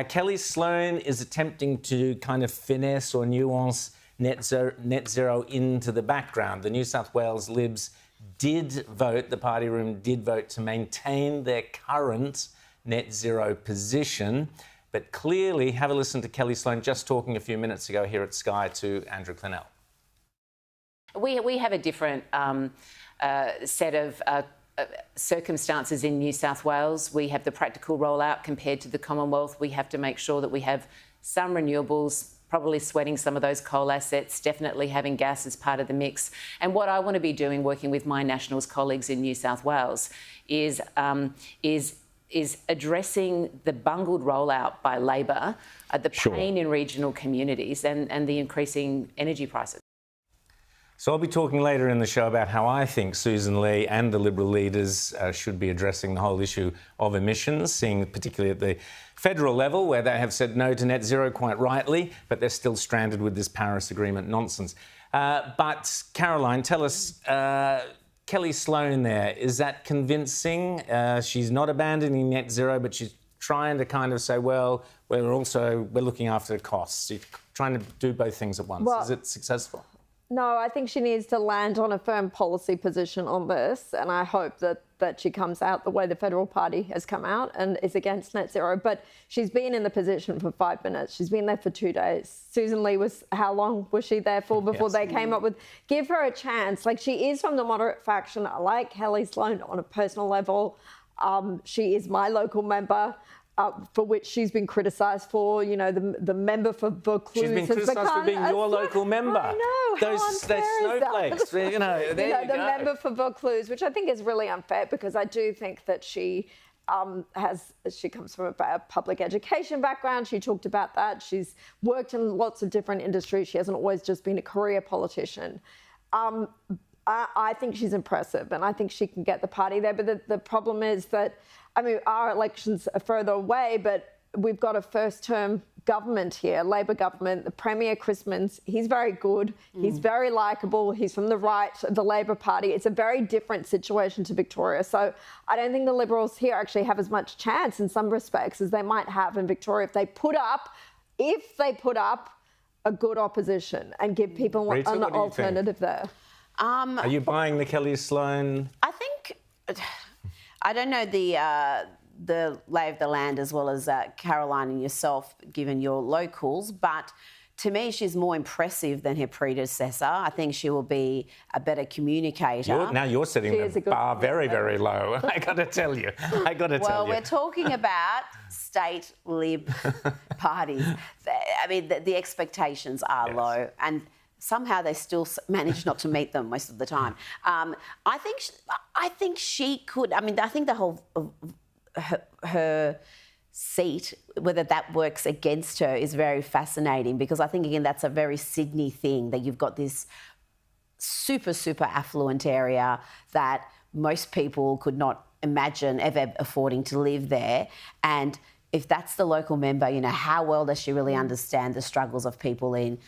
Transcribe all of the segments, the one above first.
Kelly Sloan is attempting to kind of finesse or nuance net zero into the background. The New South Wales Libs did vote, the party room did vote to maintain their current net zero position. But clearly, have a listen to Kelly Sloan just talking a few minutes ago here at Sky to Andrew Clennell. We have a different set of circumstances in New South Wales. We have the practical rollout compared to the Commonwealth. We have to make sure that we have some renewables, probably sweating some of those coal assets, definitely having gas as part of the mix. And what I want to be doing, working with my Nationals colleagues in New South Wales, is addressing the bungled rollout by Labor, the pain in regional communities and the increasing energy prices. So I'll be talking later in the show about how I think Susan Lee and the Liberal leaders should be addressing the whole issue of emissions, seeing particularly at the federal level where they have said no to net zero quite rightly, but they're still stranded with this Paris Agreement nonsense. But Caroline, tell us, Kelly Sloan there, is that convincing? She's not abandoning net zero, but she's trying to kind of say, well, we're looking after costs. She's trying to do both things at once. Is it successful? No, I think she needs to land on a firm policy position on this, and I hope that she comes out the way the Federal Party has come out and is against net zero. But she's been in the position for 5 minutes. She's been there for 2 days. Susan Lee how long was she there for before they came up with... Give her a chance. Like, she is from the moderate faction. I like Kelly Sloan on a personal level. She is my local member. For which she's been criticised for, you know, the member for Vaucluse. She's been criticised for being your local member. I know, how unfair snowflakes. Is that? You know, there you the go. member for Vaucluse, which I think is really unfair because I do think that she comes from a public education background. She talked about that. She's worked in lots of different industries. She hasn't always just been a career politician. I think she's impressive and I think she can get the party there. But the problem is that, I mean, our elections are further away, but we've got a first-term government here, Labor government. The Premier, Chris Minns, he's very good. He's very likeable. He's from the right of the Labor Party. It's a very different situation to Victoria. So I don't think the Liberals here actually have as much chance in some respects as they might have in Victoria if they put up a good opposition and give people Rita, an alternative there. Are you buying the Kelly Sloan? I don't know the lay of the land as well as Caroline and yourself, given your locals, but to me, she's more impressive than her predecessor. I think she will be a better communicator. Now you're setting the bar very, very low. I got to tell you. Well, we're talking about state Lib parties. I mean, the expectations are low, and somehow they still manage not to meet them most of the time. I think she could. I mean, I think the whole her seat, whether that works against her, is very fascinating because I think again that's a very Sydney thing that you've got this super affluent area that most people could not imagine ever affording to live there, and if that's the local member, you know, how well does she really understand the struggles of people in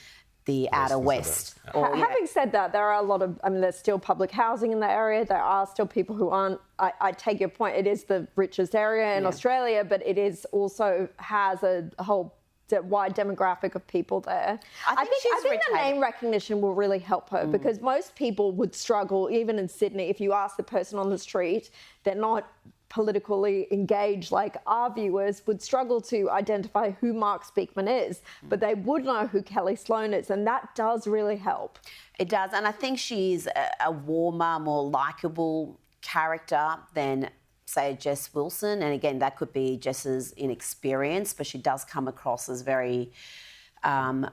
the outer west? Having said that, there are a lot of, I mean, there's still public housing in the area. There are still people who aren't, I take your point, it is the richest area in Australia, but it is also has a whole wide demographic of people there. I think the name recognition will really help her because most people would struggle, even in Sydney, if you ask the person on the street, they're not politically engaged like our viewers would struggle to identify who Mark Speakman is, but they would know who Kelly Sloan is, and that does really help. It does, and I think she's a warmer, more likeable character than, say, Jess Wilson, and again, that could be Jess's inexperience, but she does come across as very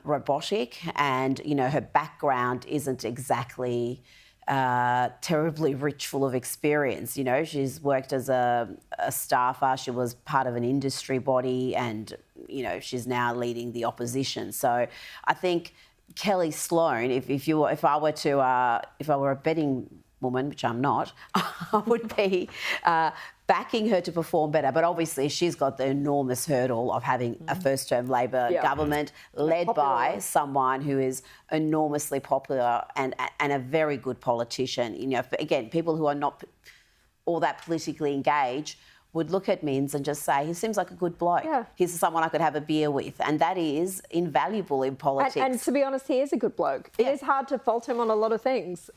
robotic, and, you know, her background isn't exactly terribly rich, full of experience. You know, she's worked as a staffer, she was part of an industry body, and, you know, she's now leading the opposition. So I think Kelly Sloan, if I were a betting woman, which I'm not, I would be backing her to perform better. But obviously she's got the enormous hurdle of having a first-term Labor government led by someone who is enormously popular and a very good politician. You know, again, people who are not all that politically engaged would look at Minns and just say, he seems like a good bloke. Yeah. He's someone I could have a beer with. And that is invaluable in politics. And to be honest, he is a good bloke. It is hard to fault him on a lot of things.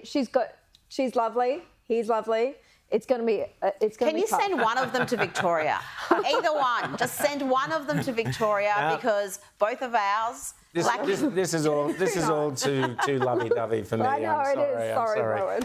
She's lovely. He's lovely. It's going to be. Can you send one of them to Victoria? Either one. Just send one of them to Victoria because both of ours. This is all too lovey-dovey for me. I know I'm it is. Sorry, I'm sorry. Rowan.